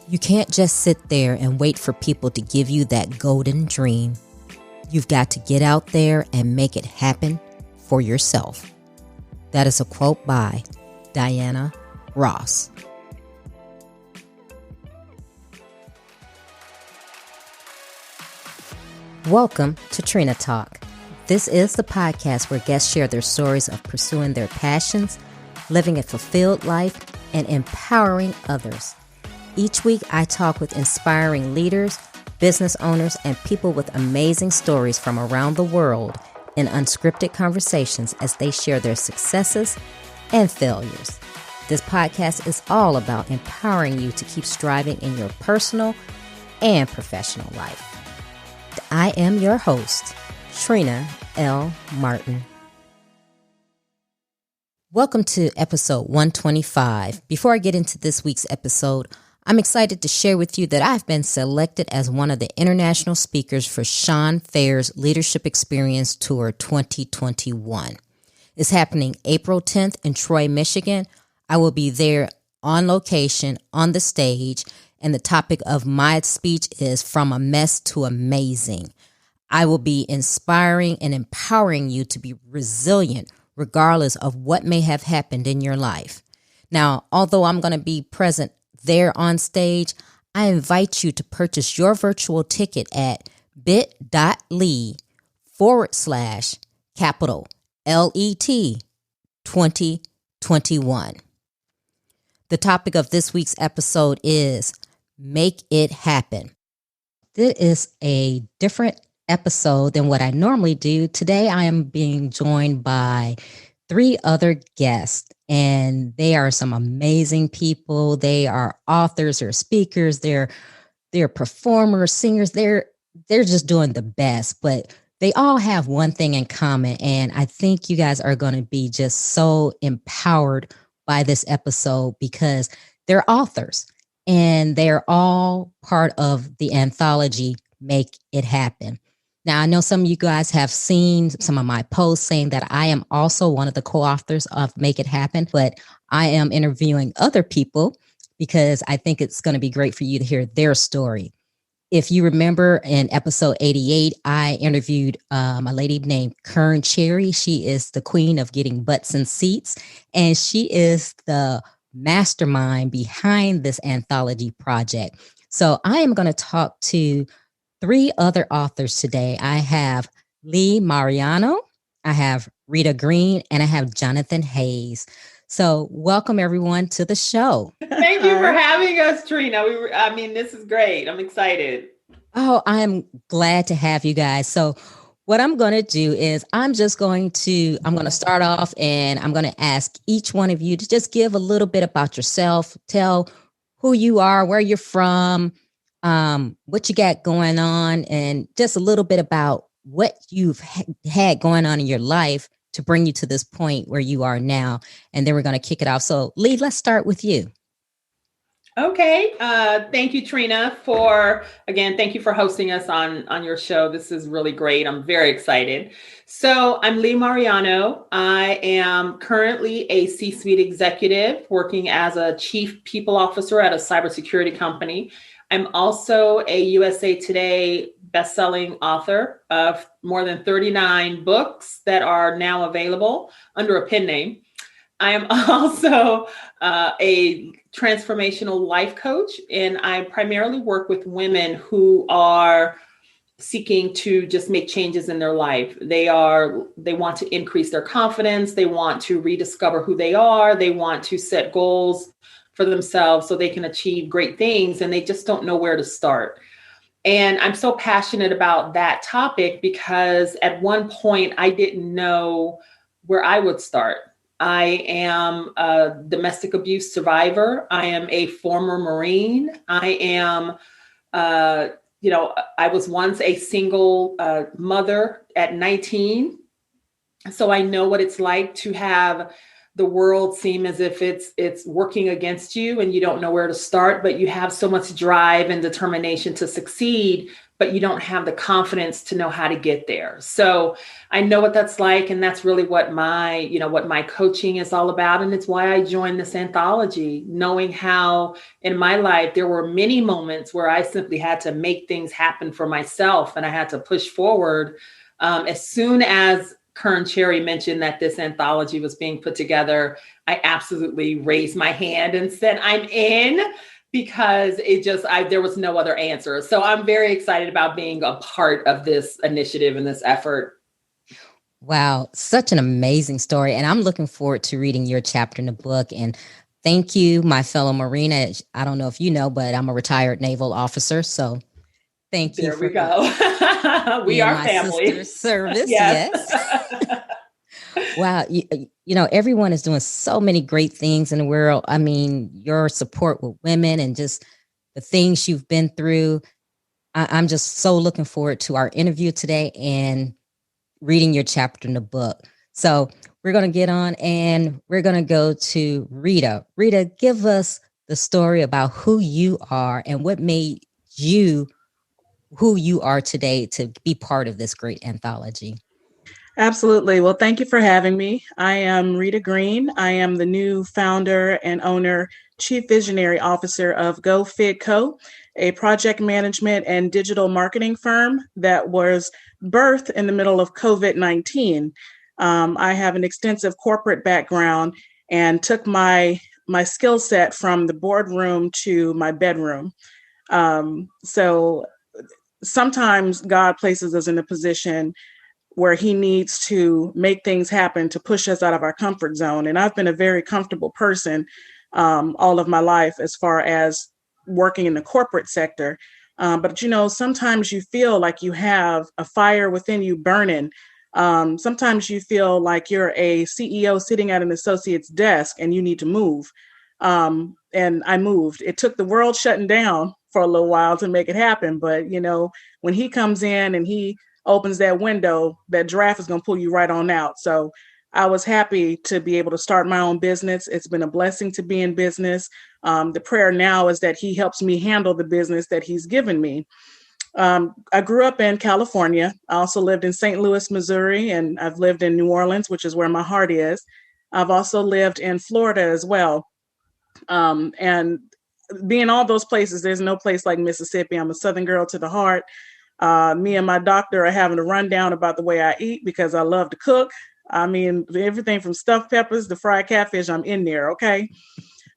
You can't just sit there and wait for people to give you that golden dream. You've got to get out there and make it happen for yourself. That is a quote by Diana Ross. Welcome to Trina Talk. This is the podcast where guests share their stories of pursuing their passions, living a fulfilled life, and empowering others. Each week, I talk with inspiring leaders, business owners, and people with amazing stories from around the world in unscripted conversations as they share their successes and failures. This podcast is all about empowering you to keep striving in your personal and professional life. I am your host, Trina L. Martin. Welcome to episode 125. Before I get into this week's episode, I'm excited to share with you that I've been selected as one of the international speakers for Sean Fair's Leadership Experience Tour 2021. It's happening April 10th in Troy, Michigan. I will be there on location, on the stage, and the topic of my speech is From a Mess to Amazing. I will be inspiring and empowering you to be resilient regardless of what may have happened in your life. Now, although I'm going to be present there on stage, I invite you to purchase your virtual ticket at bit.ly/LET 2021. The topic of this week's episode is Make It Happen. This is a different episode than what I normally do. Today, I am being joined by 3 other guests, and they are some amazing people. They are authors or speakers. They're performers, singers. They're just doing the best, but they all have one thing in common. And I think you guys are going to be just so empowered by this episode because they're authors and they're all part of the anthology, Make It Happen. Now, I know some of you guys have seen some of my posts saying that I am also one of the co-authors of Make It Happen, but I am interviewing other people because I think it's going to be great for you to hear their story. If you remember in episode 88, I interviewed a lady named Kern Cherry. She is the queen of getting butts and seats, and she is the mastermind behind this anthology project. So I am going to talk to 3 other authors today. I have Lee Mariano, I have Rita Greene, and I have Jonathan Haynes. So welcome everyone to the show. Thank you for having us, Trina. This is great. I'm excited. Oh, I am glad to have you guys. So what I'm going to do is I'm going to start off and I'm going to ask each one of you to just give a little bit about yourself, tell who you are, where you're from, what you got going on, and just a little bit about what you've had going on in your life to bring you to this point where you are now. And then we're going to kick it off. So Lee, let's start with you. Okay. Thank you, Trina, thank you for hosting us on your show. This is really great. I'm very excited. So I'm Lee Mariano. I am currently a C-suite executive working as a chief people officer at a cybersecurity company. I'm also a USA Today best-selling author of more than 39 books that are now available under a pen name. I am also a transformational life coach, and I primarily work with women who are seeking to just make changes in their life. They want to increase their confidence. They want to rediscover who they are. They want to set goals for themselves so they can achieve great things, and they just don't know where to start. And I'm so passionate about that topic because at one point I didn't know where I would start. I am a domestic abuse survivor. I am a former Marine. I am, I was once a single mother at 19. So I know what it's like to have the world seem as if it's working against you and you don't know where to start, but you have so much drive and determination to succeed but you don't have the confidence to know how to get there. So I know what that's like. And that's really what my coaching is all about. And it's why I joined this anthology, knowing how in my life, there were many moments where I simply had to make things happen for myself and I had to push forward. As soon as Kern Cherry mentioned that this anthology was being put together, I absolutely raised my hand and said, I'm in, because there was no other answer. So I'm very excited about being a part of this initiative and this effort. Wow, such an amazing story. And I'm looking forward to reading your chapter in the book. And thank you, my fellow Marina. I don't know if you know, but I'm a retired naval officer. So thank you there we go. We are my family. sister's service. Yes. Wow. Everyone is doing so many great things in the world. I mean, your support with women and just the things you've been through. I'm just so looking forward to our interview today and reading your chapter in the book. So we're going to get on and we're going to go to Rita. Rita, give us the story about who you are and what made you who you are today to be part of this great anthology. Absolutely. Well, thank you for having me. I am Rita Greene. I am the new founder and owner, chief visionary officer of Go Fig Co., a project management and digital marketing firm that was birthed in the middle of COVID-19. I have an extensive corporate background and took my skill set from the boardroom to my bedroom. So sometimes God places us in a position where he needs to make things happen to push us out of our comfort zone. And I've been a very comfortable person all of my life as far as working in the corporate sector. But, sometimes you feel like you have a fire within you burning. Sometimes you feel like you're a CEO sitting at an associate's desk and you need to move. And I moved. It took the world shutting down for a little while to make it happen. But, when he comes in and he opens that window, that draft is going to pull you right on out. So I was happy to be able to start my own business. It's been a blessing to be in business. The prayer now is that he helps me handle the business that he's given me. I grew up in California. I also lived in St. Louis, Missouri, and I've lived in New Orleans, which is where my heart is. I've also lived in Florida as well. And being all those places, there's no place like Mississippi. I'm a Southern girl to the heart. Me and my doctor are having a rundown about the way I eat because I love to cook. I mean, everything from stuffed peppers to fried catfish, I'm in there. Okay.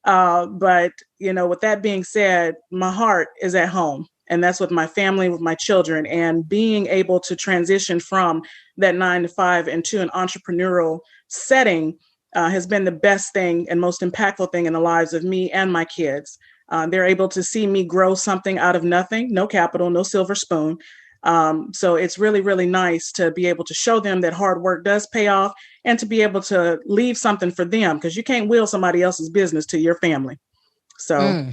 But, with that being said, my heart is at home, and that's with my family, with my children, and being able to transition from that 9 to 5 into an entrepreneurial setting has been the best thing and most impactful thing in the lives of me and my kids. They're able to see me grow something out of nothing, no capital, no silver spoon. So it's really, really nice to be able to show them that hard work does pay off and to be able to leave something for them, because you can't will somebody else's business to your family. So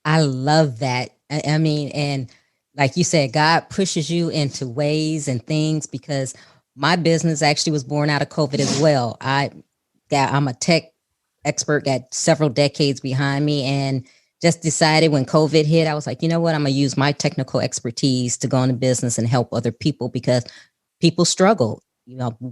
I love that. I mean, and like you said, God pushes you into ways and things, because my business actually was born out of COVID as well. I'm a tech expert, got several decades behind me, and just decided when COVID hit, I was like, you know what? I'm going to use my technical expertise to go into business and help other people, because people struggle.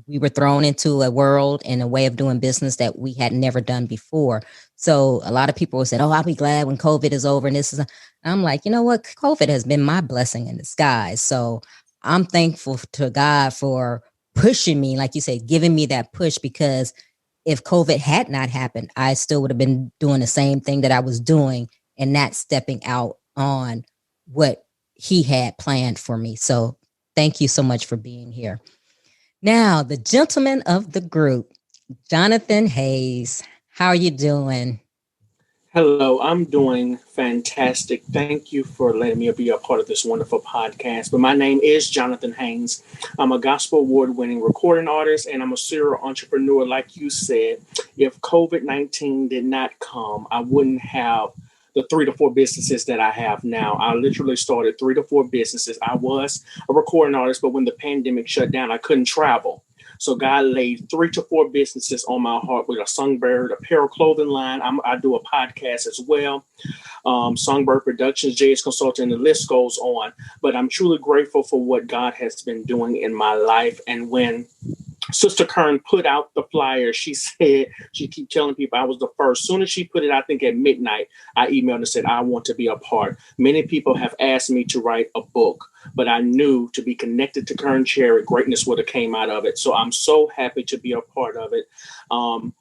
We were thrown into a world and a way of doing business that we had never done before. So a lot of people said, oh, I'll be glad when COVID is over. And I'm like, you know what? COVID has been my blessing in disguise. So I'm thankful to God for pushing me, like you said, giving me that push, because if COVID had not happened, I still would have been doing the same thing that I was doing and not stepping out on what he had planned for me. So thank you so much for being here. Now, the gentleman of the group, Jonathan Haynes. How are you doing? Hello, I'm doing fantastic. Thank you for letting me be a part of this wonderful podcast. But my name is Jonathan Haynes. I'm a gospel award-winning recording artist, and I'm a serial entrepreneur. Like you said, if COVID-19 did not come, I wouldn't have the 3 to 4 businesses that I have now. I literally started 3 to 4 businesses. I was a recording artist, but when the pandemic shut down, I couldn't travel. So God laid 3 to 4 businesses on my heart with a Songbird apparel clothing line. I do a podcast as well. Songbird Productions, JS Consulting, the list goes on. But I'm truly grateful for what God has been doing in my life. And when Sister Kern put out the flyer, she said, she keep telling people I was the first. Soon as she put it, I think at midnight, I emailed and said, I want to be a part. Many people have asked me to write a book, but I knew to be connected to Kern Cherry, greatness would have came out of it. So I'm so happy to be a part of it.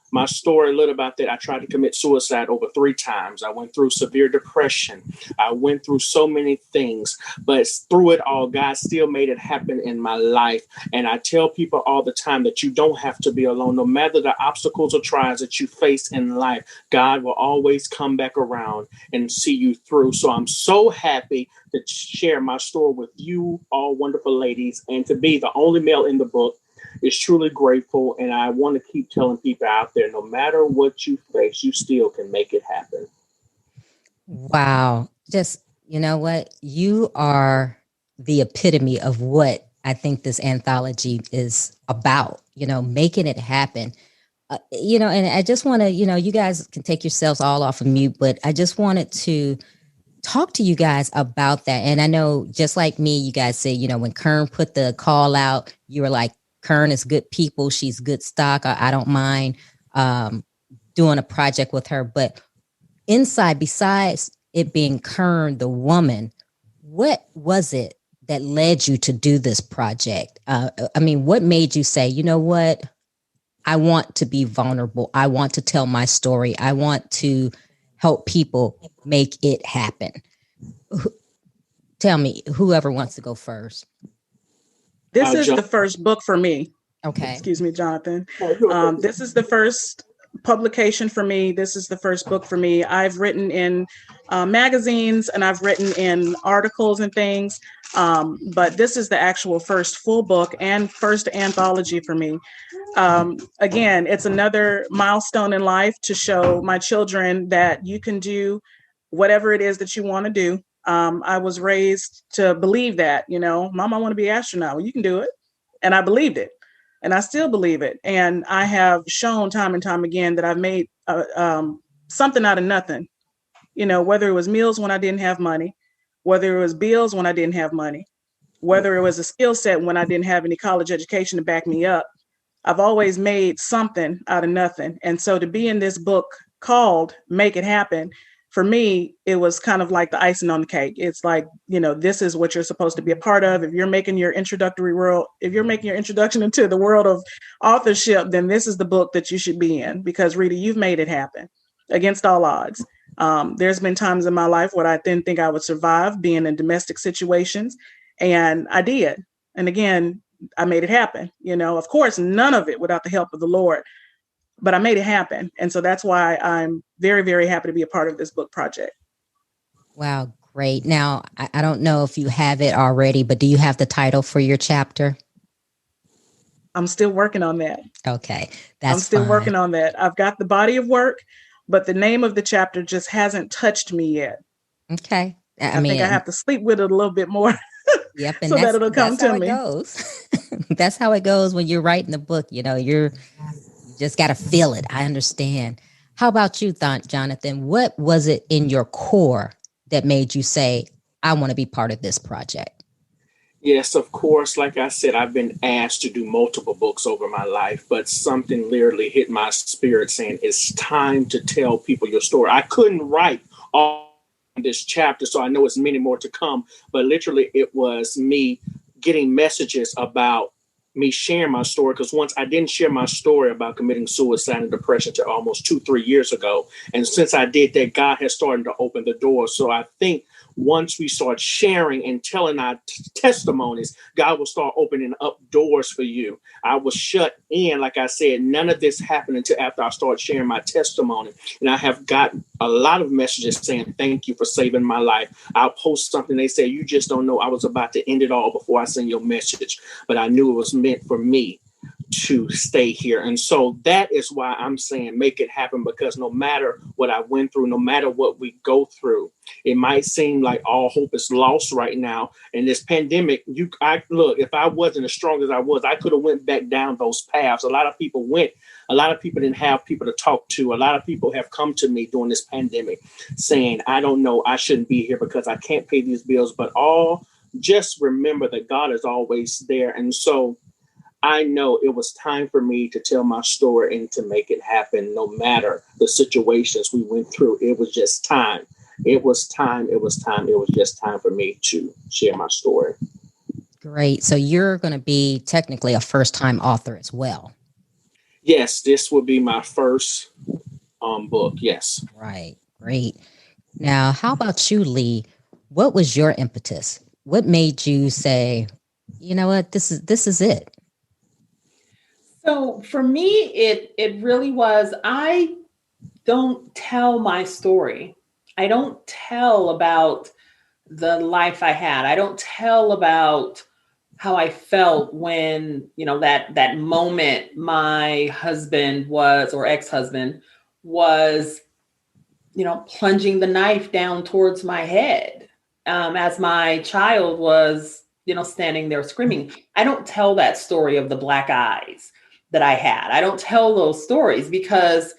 My story, a little about that, I tried to commit suicide over 3 times. I went through severe depression. I went through so many things, but through it all, God still made it happen in my life. And I tell people all the time that you don't have to be alone. No matter the obstacles or trials that you face in life, God will always come back around and see you through. So I'm so happy to share my story with you all wonderful ladies, and to be the only male in the book is truly grateful. And I want to keep telling people out there, no matter what you face, you still can make it happen. Wow. Just, you know what? You are the epitome of what I think this anthology is about, making it happen. And I just want to, you guys can take yourselves all off of mute, but I just wanted to talk to you guys about that. And I know, just like me, you guys say, when Kern put the call out, you were like, Kern is good people. She's good stock. I don't mind doing a project with her. But inside, besides it being Kern, the woman, what was it that led you to do this project? What made you say, you know what? I want to be vulnerable. I want to tell my story. I want to help people make it happen. Tell me, whoever wants to go first. This is the first book for me. Okay. Excuse me, Jonathan. This is the first publication for me. This is the first book for me. I've written in magazines and I've written in articles and things, but this is the actual first full book and first anthology for me. Again, it's another milestone in life to show my children that you can do whatever it is that you want to do. I was raised to believe that, Mom, I want to be an astronaut. Well, you can do it. And I believed it. And I still believe it. And I have shown time and time again that I've made something out of nothing, whether it was meals when I didn't have money, whether it was bills when I didn't have money, whether it was a skill set when I didn't have any college education to back me up. I've always made something out of nothing. And so to be in this book called Make It Happen, for me, it was kind of like the icing on the cake. It's like, this is what you're supposed to be a part of. If you're making your introduction into the world of authorship, then this is the book that you should be in, because Rita, you've made it happen against all odds. There's been times in my life where I didn't think I would survive being in domestic situations, and I did. And again, I made it happen. Of course, none of it without the help of the Lord. But I made it happen. And so that's why I'm very, very happy to be a part of this book project. Wow, great. Now, I don't know if you have it already, but do you have the title for your chapter? I'm still working on that. Okay, I'm still working on that. I've got the body of work, but the name of the chapter just hasn't touched me yet. Okay. I think I have to sleep with it a little bit more. Yep. And so that it'll come to me. Goes. That's how it goes when you're writing the book. You just got to feel it. I understand. How about you, Jonathan? What was it in your core that made you say, I want to be part of this project? Yes, of course. Like I said, I've been asked to do multiple books over my life, but something literally hit my spirit saying it's time to tell people your story. I couldn't write all this chapter, so I know it's many more to come, but literally it was me getting messages about me sharing my story, because once I didn't share my story about committing suicide and depression to almost 2-3 years ago. And since I did that, God has started to open the door. So I think once we start sharing and telling our testimonies, God will start opening up doors for you. I was shut in. Like I said, none of this happened until after I started sharing my testimony. And I have gotten a lot of messages saying, thank you for saving my life. I'll post something. They say, you just don't know. I was about to end it all before I send your message, but I knew it was meant for me to stay here. And so that is why I'm saying make it happen, because no matter what I went through, no matter what we go through, it might seem like all hope is lost right now. In this pandemic, look, if I wasn't as strong as I was, I could have went back down those paths. A lot of people didn't have people to talk to. A lot of people have come to me during this pandemic saying, I don't know, I shouldn't be here because I can't pay these bills, but just remember that God is always there. And so I know it was time for me to tell my story and to make it happen, no matter the situations we went through. It was just time. It was time. It was time. It was just time for me to share my story. Great. So you're going to be technically a first-time author as well. Yes, this will be my first book. Yes. Right. Great. Now, how about you, Lee? What was your impetus? What made you say, you know what, this is it? So for me, it really was, I don't tell my story. I don't tell about the life I had. I don't tell about how I felt when, that moment my husband was, or ex-husband was, plunging the knife down towards my head, as my child was, standing there screaming. I don't tell that story of the black eyes that I had. I don't tell those stories because,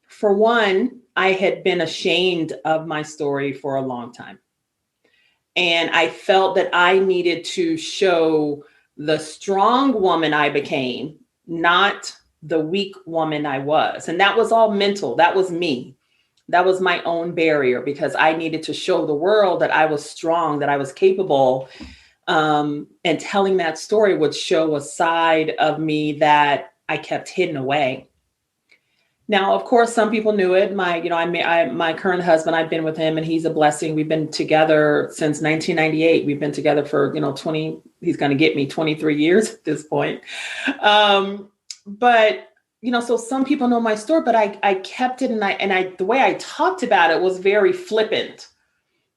for one, I had been ashamed of my story for a long time. And I felt that I needed to show the strong woman I became, not the weak woman I was. And that was all mental. That was me. That was my own barrier, because I needed to show the world that I was strong, that I was capable. And telling that story would show a side of me that I kept hidden away. Now, of course, some people knew it. My current husband, I've been with him and he's a blessing. We've been together since 1998. We've been together for, 20, he's going to get me 23 years at this point. But, so some people know my story, but I kept it. And the way I talked about it was very flippant,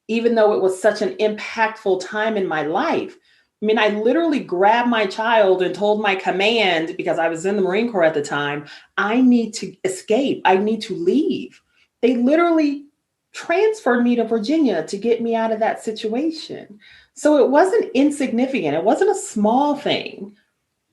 even though it was such an impactful time in my life. I mean, I literally grabbed my child and told my command, because I was in the Marine Corps at the time, I need to escape. I need to leave. They literally transferred me to Virginia to get me out of that situation. So it wasn't insignificant. It wasn't a small thing,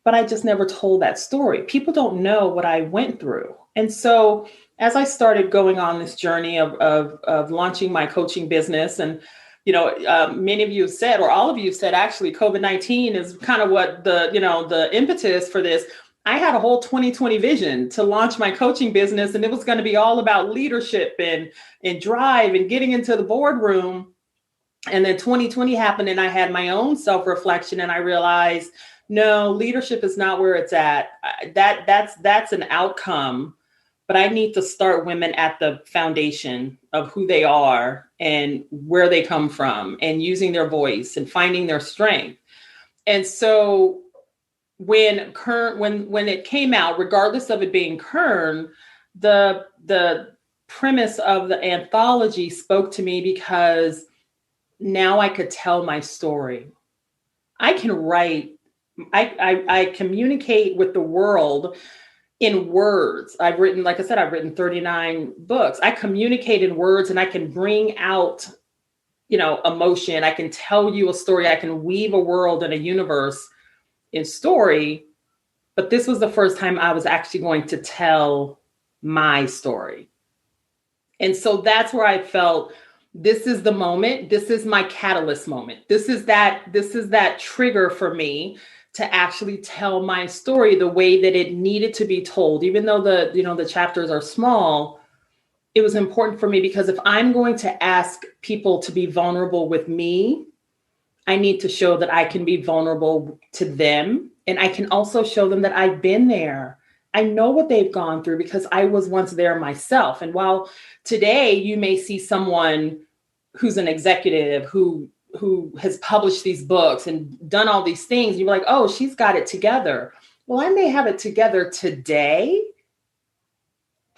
but I just never told that story. People don't know what I went through. And so as I started going on this journey of launching my coaching business, and many of you have said, or all of you have said, actually, COVID-19 is kind of what the impetus for this. I had a whole 2020 vision to launch my coaching business, and it was going to be all about leadership and drive and getting into the boardroom. And then 2020 happened, and I had my own self-reflection, and I realized, no, leadership is not where it's at. That's an outcome. But I need to start women at the foundation of who they are and where they come from, and using their voice and finding their strength. And so when it came out, regardless of it being Kern, the premise of the anthology spoke to me, because now I could tell my story. I can write. I communicate with the world in words. I've written 39 books. I communicate in words, and I can bring out, emotion. I can tell you a story. I can weave a world and a universe in story. But this was the first time I was actually going to tell my story. And so that's where I felt, this is the moment. This is my catalyst moment. This is that trigger for me to actually tell my story the way that it needed to be told. Even though the chapters are small, it was important for me, because if I'm going to ask people to be vulnerable with me, I need to show that I can be vulnerable to them. And I can also show them that I've been there. I know what they've gone through, because I was once there myself. And while today you may see someone who's an executive who has published these books and done all these things, you're like, oh, she's got it together. Well, I may have it together today,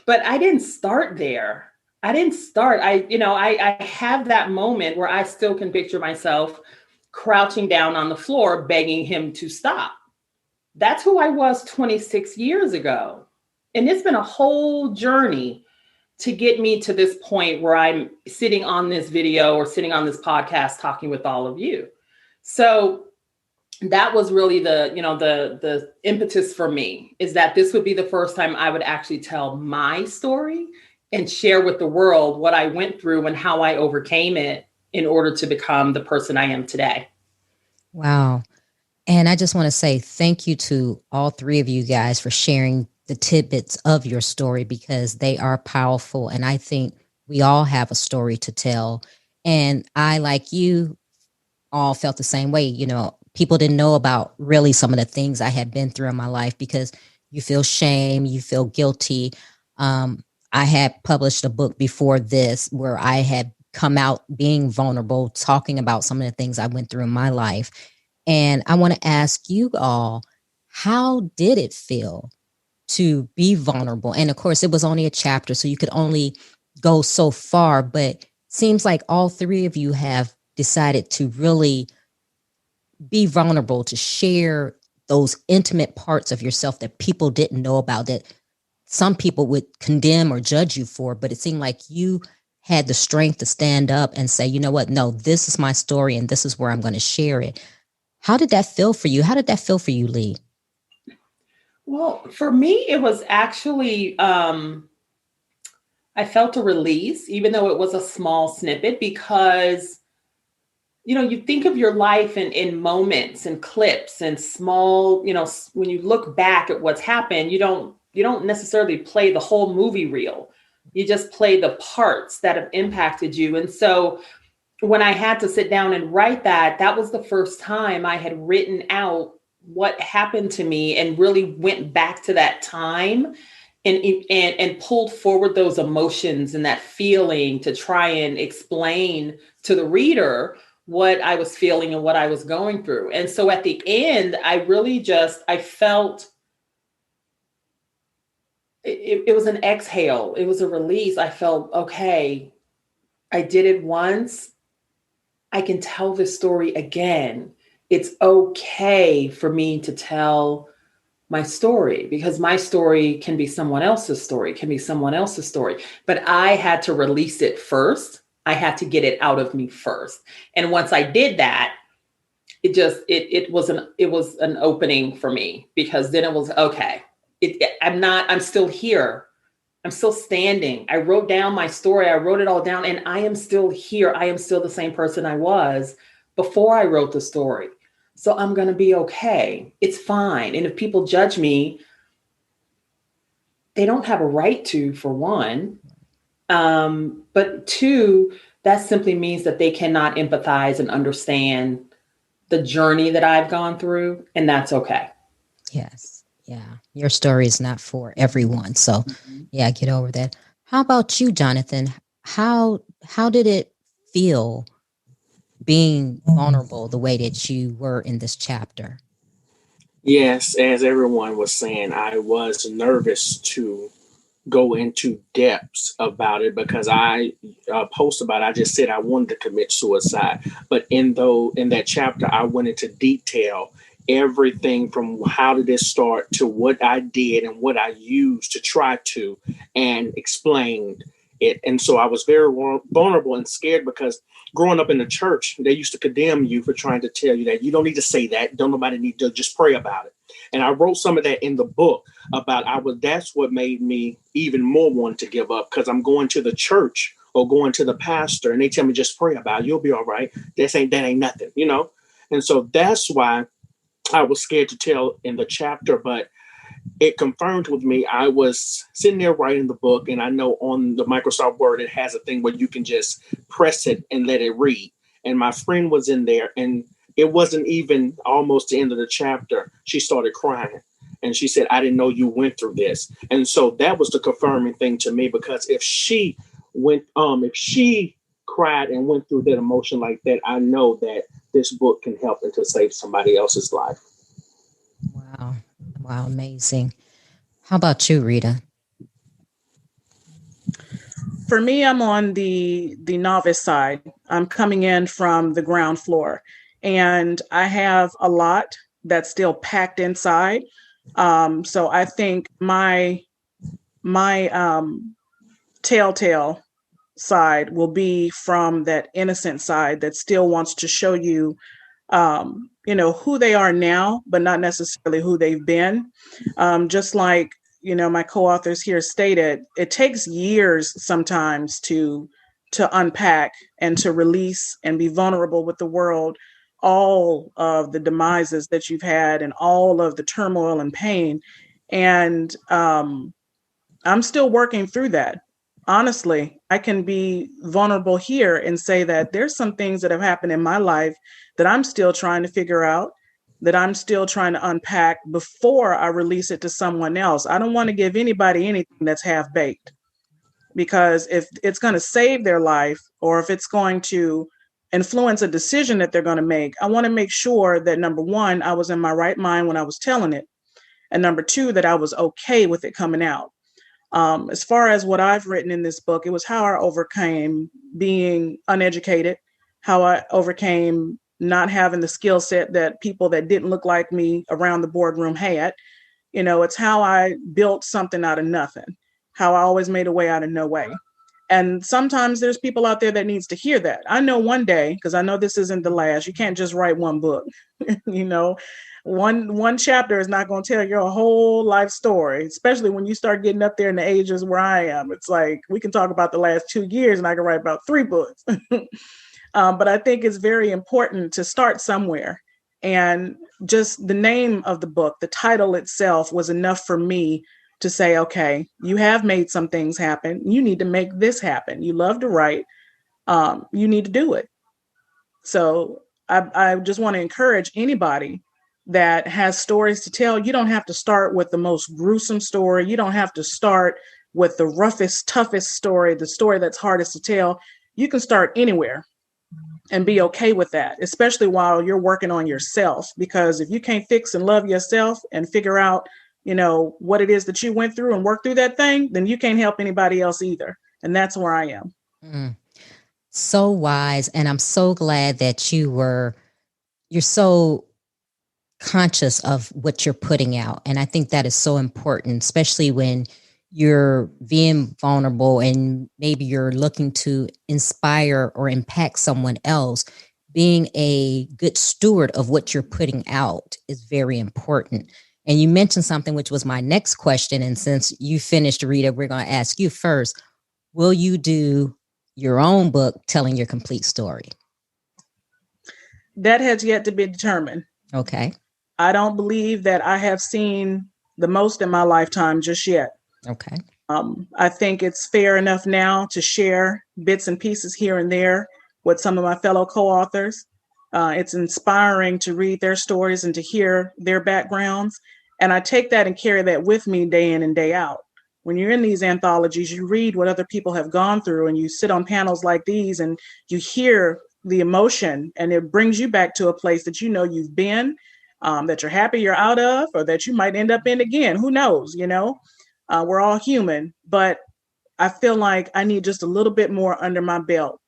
but I didn't start there. I have that moment where I still can picture myself crouching down on the floor, begging him to stop. that's who I was 26 years ago. And it's been a whole journey to get me to this point where I'm sitting on this video or sitting on this podcast talking with all of you. So that was really the impetus for me, is that this would be the first time I would actually tell my story and share with the world what I went through and how I overcame it in order to become the person I am today. Wow. And I just want to say thank you to all three of you guys for sharing the tidbits of your story, because they are powerful. And I think we all have a story to tell. And I, like you, all felt the same way. You know, people didn't know about really some of the things I had been through in my life, because you feel shame, you feel guilty. I had published a book before this where I had come out being vulnerable, talking about some of the things I went through in my life. And I want to ask you all, how did it feel to be vulnerable? And of course, it was only a chapter, so you could only go so far, but seems like all three of you have decided to really be vulnerable, to share those intimate parts of yourself that people didn't know about, that some people would condemn or judge you for. But it seemed like you had the strength to stand up and say, you know what, no, this is my story and this is where I'm going to share it. How did that feel for you? How did that feel for you, Lee? Well, for me, it was actually, I felt a release, even though it was a small snippet, because, you know, you think of your life in moments and clips and small, you know, when you look back at what's happened, you don't necessarily play the whole movie reel. You just play the parts that have impacted you. And so when I had to sit down and write that, that was the first time I had written out what happened to me and really went back to that time and pulled forward those emotions and that feeling to try and explain to the reader what I was feeling and what I was going through. And so at the end, I felt it was an exhale. It was a release. I felt, okay, I did it once. I can tell this story again. It's okay for me to tell my story, because my story can be someone else's story, But I had to release it first. I had to get it out of me first. And once I did that, it was an opening for me, because then it was okay. I'm still here. I'm still standing. I wrote down my story. I wrote it all down, and I am still here. I am still the same person I was before I wrote the story. So I'm going to be okay. It's fine. And if people judge me, they don't have a right to, for one. But two, that simply means that they cannot empathize and understand the journey that I've gone through. And that's okay. Yes. Yeah. Your story is not for everyone. So yeah, get over that. How about you, Jonathan? How did it feel being vulnerable the way that you were in this chapter? Yes, as everyone was saying, I was nervous to go into depths about it, because I post about it. I just said I wanted to commit suicide, but in that chapter, I went into detail everything from how did it start to what I did and what I used to try to, and explained it. And so I was very vulnerable and scared, because growing up in the church, they used to condemn you for trying to tell you that you don't need to say that. Don't nobody need to, just pray about it. And I wrote some of that in the book about that's what made me even more want to give up, because I'm going to the church or going to the pastor and they tell me just pray about it. You'll be all right. That ain't nothing, you know? And so that's why I was scared to tell in the chapter, but it confirmed with me. I was sitting there writing the book, and I know on the Microsoft Word, it has a thing where you can just press it and let it read. And my friend was in there, and it wasn't even almost the end of the chapter. She started crying, and she said, I didn't know you went through this. And so that was the confirming thing to me, because if she cried and went through that emotion like that, I know that this book can help and to save somebody else's life. Wow. Wow. Amazing. How about you, Rita? For me, I'm on the novice side. I'm coming in from the ground floor, and I have a lot that's still packed inside. So I think my telltale side will be from that innocent side that still wants to show you, who they are now, but not necessarily who they've been. Just like, my co-authors here stated, it takes years sometimes to unpack and to release and be vulnerable with the world, all of the demises that you've had and all of the turmoil and pain. And I'm still working through that. Honestly, I can be vulnerable here and say that there's some things that have happened in my life that I'm still trying to figure out, that I'm still trying to unpack before I release it to someone else. I don't want to give anybody anything that's half baked, because if it's going to save their life or if it's going to influence a decision that they're going to make, I want to make sure that, number one, I was in my right mind when I was telling it. And number two, that I was okay with it coming out. As far as what I've written in this book, it was how I overcame being uneducated, how I overcame not having the skill set that people that didn't look like me around the boardroom had. It's how I built something out of nothing, how I always made a way out of no way. And sometimes there's people out there that needs to hear that. I know one day, because I know this isn't the last, you can't just write one book. One chapter is not going to tell your whole life story, especially when you start getting up there in the ages where I am. It's like we can talk about the last 2 years and I can write about 3 books. But I think it's very important to start somewhere. And just the name of the book, the title itself, was enough for me to say, okay, you have made some things happen. You need to make this happen. You love to write. You need to do it. So I just want to encourage anybody that has stories to tell. You don't have to start with the most gruesome story. You don't have to start with the roughest, toughest story, the story that's hardest to tell. You can start anywhere and be okay with that, especially while you're working on yourself. Because if you can't fix and love yourself and figure out, what it is that you went through and work through that thing, then you can't help anybody else either. And that's where I am. So wise. And I'm so glad that you're so conscious of what you're putting out. And I think that is so important, especially when you're being vulnerable and maybe you're looking to inspire or impact someone else. Being a good steward of what you're putting out is very important. And you mentioned something which was my next question. And since you finished, Rita, we're going to ask you first. Will you do your own book telling your complete story? That has yet to be determined. Okay. I don't believe that I have seen the most in my lifetime just yet. Okay. I think it's fair enough now to share bits and pieces here and there with some of my fellow co-authors. It's inspiring to read their stories and to hear their backgrounds. And I take that and carry that with me day in and day out. When you're in these anthologies, you read what other people have gone through, and you sit on panels like these and you hear the emotion, and it brings you back to a place that you've been, that you're happy you're out of, or that you might end up in again. Who knows? We're all human, but I feel like I need just a little bit more under my belt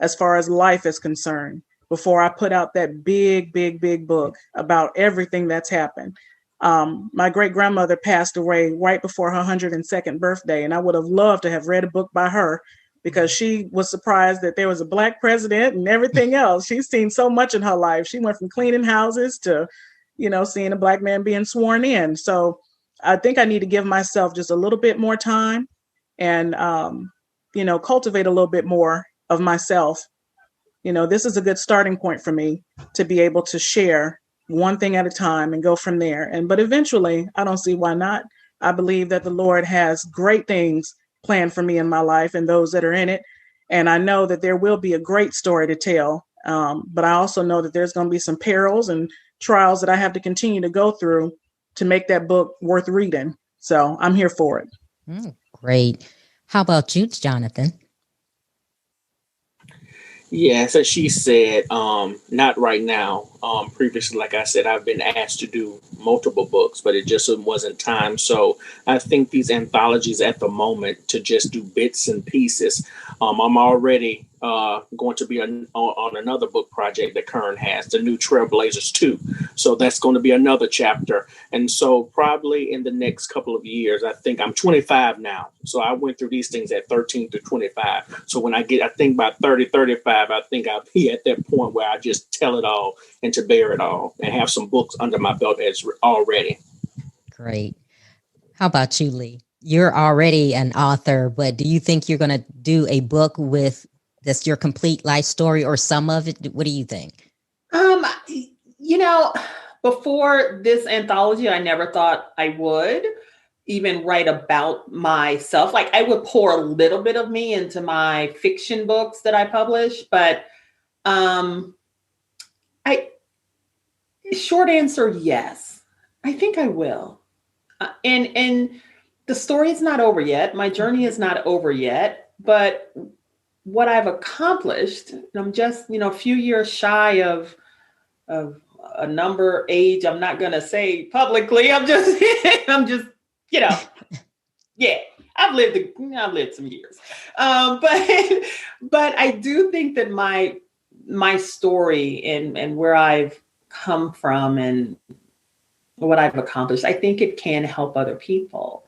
as far as life is concerned before I put out that big, big, big book about everything that's happened. My great grandmother passed away right before her 102nd birthday, and I would have loved to have read a book by her, because she was surprised that there was a Black president and everything else. She's seen so much in her life. She went from cleaning houses to, seeing a Black man being sworn in. So I think I need to give myself just a little bit more time and, cultivate a little bit more of myself. This is a good starting point for me to be able to share one thing at a time and go from there. But eventually, I don't see why not. I believe that the Lord has great things planned for me in my life and those that are in it. And I know that there will be a great story to tell. But I also know that there's going to be some perils and trials that I have to continue to go through to make that book worth reading. So I'm here for it. Great. How about you, Jonathan? Yeah, so she said, not right now. Previously, like I said, I've been asked to do multiple books, but it just wasn't time. So I think these anthologies at the moment to just do bits and pieces. I'm already going to be on another book project that Kern has, the new Trailblazers 2. So that's going to be another chapter. And so probably in the next couple of years, I think I'm 25 now. So I went through these things at 13 to 25. So when I think by 30, 35, I think I'll be at that point where I just tell it all and to bear it all and have some books under my belt as already. Great. How about you, Lee? You're already an author, but do you think you're going to do a book with that's your complete life story or some of it? What do you think? Before this anthology, I never thought I would even write about myself. Like I would pour a little bit of me into my fiction books that I publish, but short answer, yes, I think I will. And the story is not over yet. My journey is not over yet, but what I've accomplished, I'm just, a few years shy of a number age. I'm not going to say publicly. I'm just, yeah, I've lived some years. But I do think that my story and where I've come from and what I've accomplished, I think it can help other people.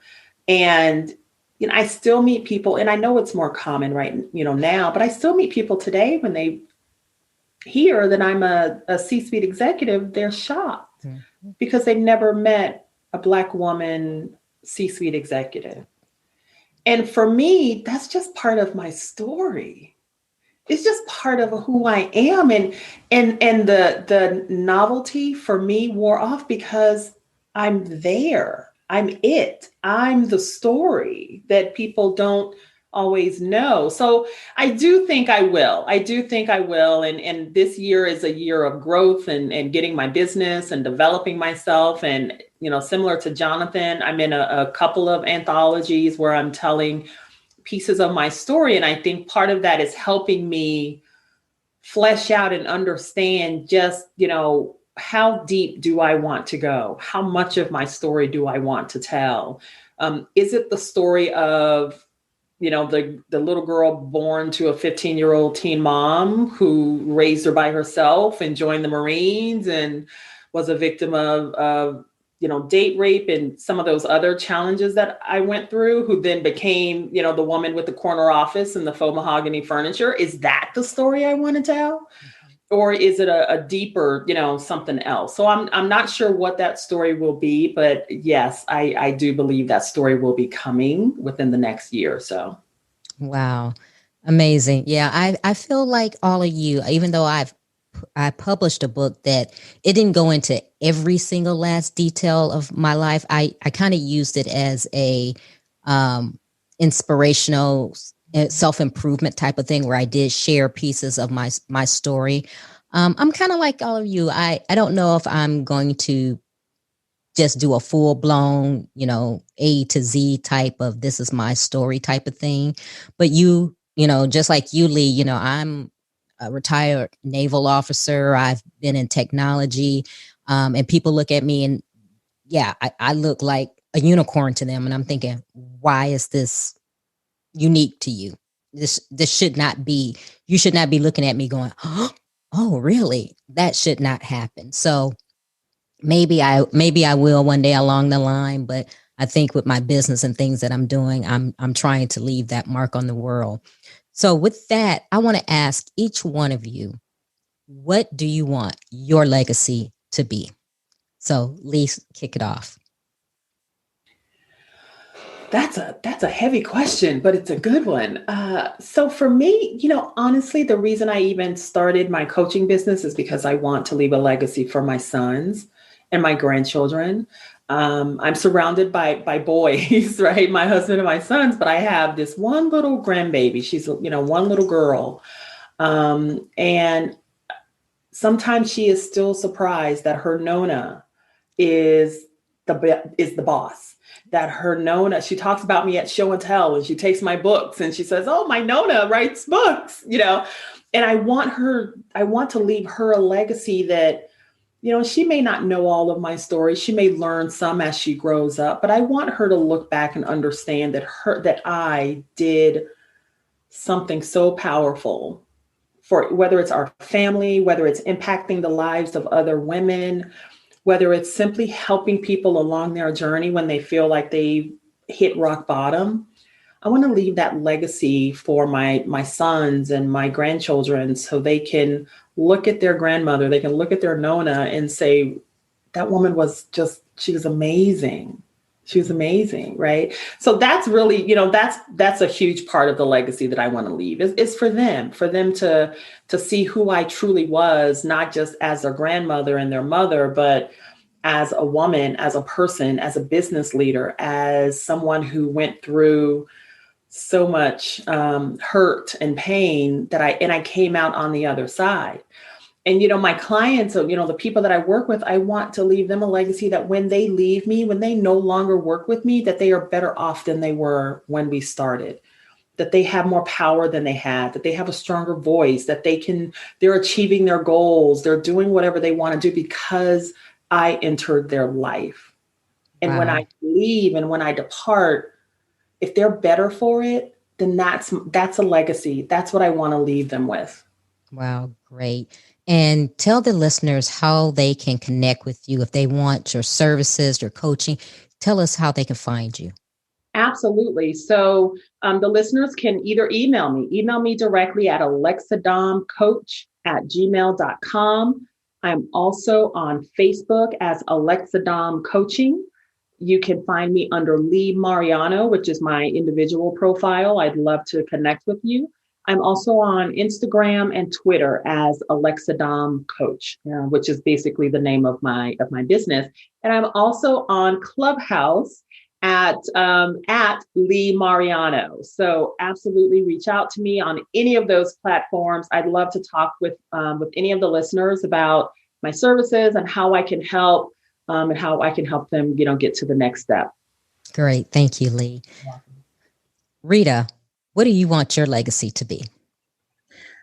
And, I still meet people, and I know it's more common now, but I still meet people today when they hear that I'm a C-suite executive, they're shocked because they've never met a Black woman C-suite executive. And for me, that's just part of my story. It's just part of who I am. And the novelty for me wore off because I'm there. I'm it. I'm the story that people don't always know. So I do think I will. And this year is a year of growth and getting my business and developing myself. And, similar to Jonathan, I'm in a couple of anthologies where I'm telling pieces of my story. And I think part of that is helping me flesh out and understand just, how deep do I want to go? How much of my story do I want to tell? Is it the story of, the little girl born to a 15-year-old teen mom who raised her by herself and joined the Marines and was a victim of date rape and some of those other challenges that I went through, who then became, the woman with the corner office and the faux mahogany furniture? Is that the story I want to tell? Or is it a deeper, something else? So I'm not sure what that story will be, but yes, I do believe that story will be coming within the next year or so. Wow. Amazing. Yeah. I feel like all of you, even though I published a book that it didn't go into every single last detail of my life. I kind of used it as a inspirational self-improvement type of thing where I did share pieces of my story. I'm kind of like all of you. I don't know if I'm going to just do a full blown, A to Z type of this is my story type of thing. But just like you, Lee, I'm a retired naval officer. I've been in technology, and people look at me and I look like a unicorn to them. And I'm thinking, why is this unique to you? This should not be, you should not be looking at me going, oh, really? That should not happen. So maybe I will one day along the line, but I think with my business and things that I'm doing, I'm trying to leave that mark on the world. So with that, I want to ask each one of you, what do you want your legacy to be? So Lee, kick it off. That's a heavy question, but it's a good one. So for me, honestly, the reason I even started my coaching business is because I want to leave a legacy for my sons and my grandchildren. I'm surrounded by boys, right? My husband and my sons, but I have this one little grandbaby. She's, one little girl. And sometimes she is still surprised that her Nona is the boss. That her Nona, she talks about me at show and tell, and she takes my books and she says, oh, my Nona writes books, and I want to leave her a legacy that, she may not know all of my story. She may learn some as she grows up, but I want her to look back and understand that I did something so powerful for whether it's our family, whether it's impacting the lives of other women, whether it's simply helping people along their journey when they feel like they hit rock bottom. I want to leave that legacy for my sons and my grandchildren so they can look at their grandmother, they can look at their Nona and say, that woman was just, she was amazing. She was amazing, right? So that's really, that's a huge part of the legacy that I want to leave. Is for them to see who I truly was, not just as their grandmother and their mother, but as a woman, as a person, as a business leader, as someone who went through so much hurt and pain that I came out on the other side. And, my clients, the people that I work with, I want to leave them a legacy that when they leave me, when they no longer work with me, that they are better off than they were when we started, that they have more power than they had, that they have a stronger voice, that they're achieving their goals. They're doing whatever they want to do because I entered their life. And when I leave and when I depart, if they're better for it, then that's a legacy. That's what I want to leave them with. Wow, great. And tell the listeners how they can connect with you if they want your services, your coaching. Tell us how they can find you. Absolutely. So the listeners can either email me directly at alexadomcoach@gmail.com. I'm also on Facebook as Alexadom Coaching. You can find me under Lee Mariano, which is my individual profile. I'd love to connect with you. I'm also on Instagram and Twitter as Alexadom Coach, which is basically the name of my business. And I'm also on Clubhouse at Lee Mariano. So absolutely reach out to me on any of those platforms. I'd love to talk with any of the listeners about my services and how I can help and how I can help them, get to the next step. Great. Thank you, Lee. Rita, what do you want your legacy to be?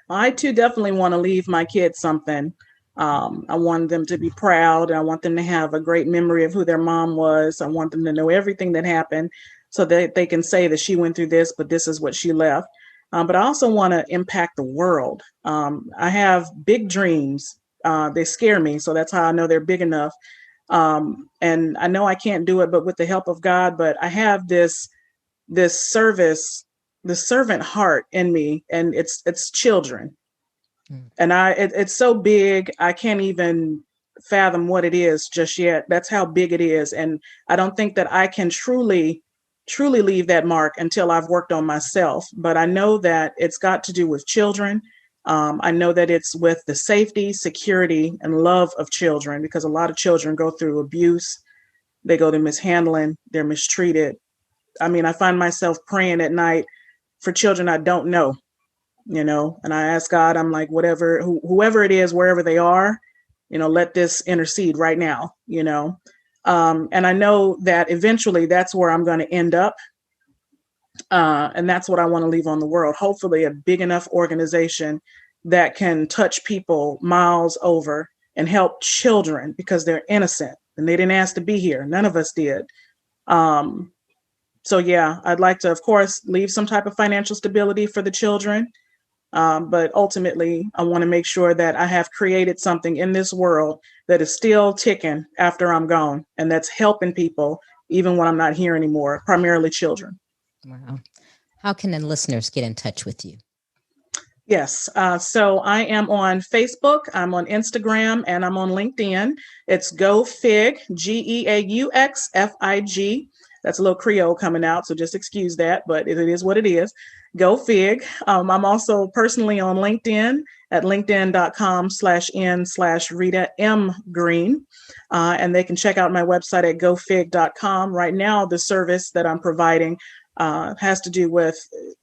I too definitely want to leave my kids something. I want them to be proud. I want them to have a great memory of who their mom was. I want them to know everything that happened so that they can say that she went through this, but this is what she left. But I also want to impact the world. I have big dreams. They scare me. So that's how I know they're big enough. And I know I can't do it, but with the help of God, but I have this service, the servant heart in me, and it's children. And it's so big, I can't even fathom what it is just yet. That's how big it is. And I don't think that I can truly leave that mark until I've worked on myself. But I know that it's got to do with children. I know that it's with the safety, security, and love of children, because a lot of children go through abuse. They go to mishandling, they're mistreated. I mean, I find myself praying at night for children I don't know, and I ask God, I'm like, whoever it is, wherever they are, let this intercede right now, and I know that eventually that's where I'm going to end up. And that's what I want to leave on the world. Hopefully a big enough organization that can touch people miles over and help children because they're innocent and they didn't ask to be here. None of us did. So yeah, I'd like to, of course, leave some type of financial stability for the children. But ultimately, I want to make sure that I have created something in this world that is still ticking after I'm gone, and that's helping people even when I'm not here anymore, primarily children. Wow. How can the listeners get in touch with you? Yes. So I am on Facebook, I'm on Instagram, and I'm on LinkedIn. It's GoFig, GeauxFig. That's a little Creole coming out, so just excuse that, but it is what it is. GoFig. I'm also personally on LinkedIn at linkedin.com/n/Rita M. Greene. And they can check out my website at gofig.com. Right now, the service that I'm providing has to do with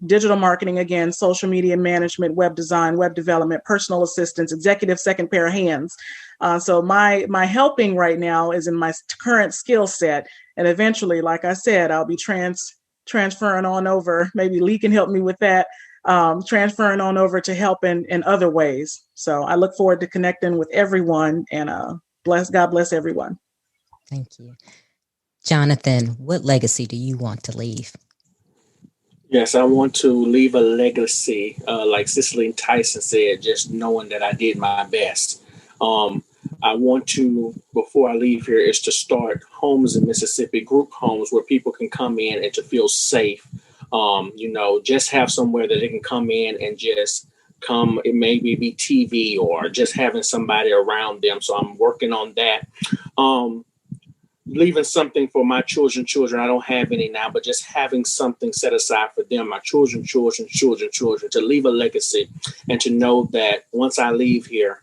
digital marketing, again, social media management, web design, web development, personal assistance, executive second pair of hands. So my helping right now is in my current skill set. And eventually, like I said, I'll be transferring on over. Maybe Lee can help me with that. Transferring on over to help in other ways. So I look forward to connecting with everyone, and God bless everyone. Thank you. Jonathan, what legacy do you want to leave? Yes, I want to leave a legacy, like Cicely Tyson said, just knowing that I did my best. Um, I want to, before I leave here, is to start homes in Mississippi, group homes where people can come in and to feel safe. Just have somewhere that they can come in and just come. It maybe be TV or just having somebody around them. So I'm working on that. Um, Leaving something for my children. I don't have any now, but just having something set aside for them, my children, to leave a legacy and to know that once I leave here,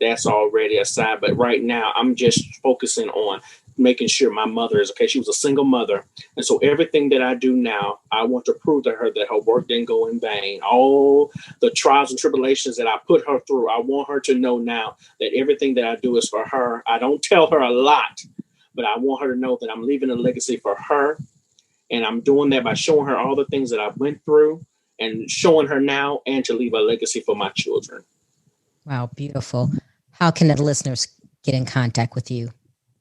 that's already aside. But right now, I'm just focusing on making sure my mother is okay. She was a single mother. And so everything that I do now, I want to prove to her that her work didn't go in vain. All the trials and tribulations that I put her through, I want her to know now that everything that I do is for her. I don't tell her a lot, but I want her to know that I'm leaving a legacy for her. And I'm doing that by showing her all the things that I went through and showing her now, and to leave a legacy for my children. Wow, beautiful. How can the listeners get in contact with you?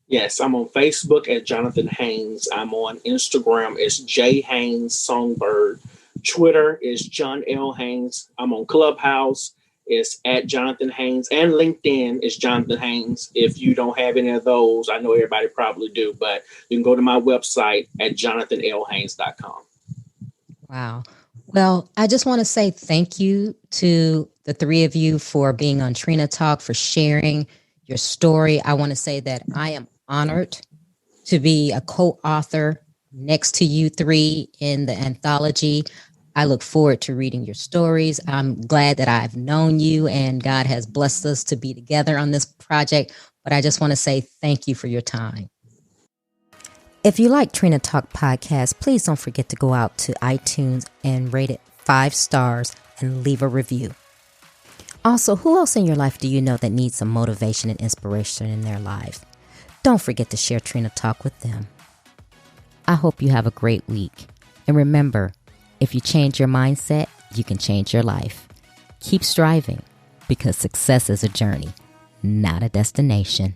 Yes, I'm on Facebook at Jonathan Haynes. I'm on Instagram as J Haynes Songbird. Twitter is John L. Haynes. I'm on Clubhouse. It's at Jonathan Haynes, and LinkedIn is Jonathan Haynes. If you don't have any of those, I know everybody probably do, but you can go to my website at jonathanlhaynes.com. Wow. Well, I just want to say thank you to the three of you for being on Trina Talk, for sharing your story. I want to say that I am honored to be a co-author next to you three in the anthology. I look forward to reading your stories. I'm glad that I've known you and God has blessed us to be together on this project. But I just want to say thank you for your time. If you like Trina Talk Podcast, please don't forget to go out to iTunes and rate it 5 stars and leave a review. Also, who else in your life do you know that needs some motivation and inspiration in their lives? Don't forget to share Trina Talk with them. I hope you have a great week. And remember, if you change your mindset, you can change your life. Keep striving, because success is a journey, not a destination.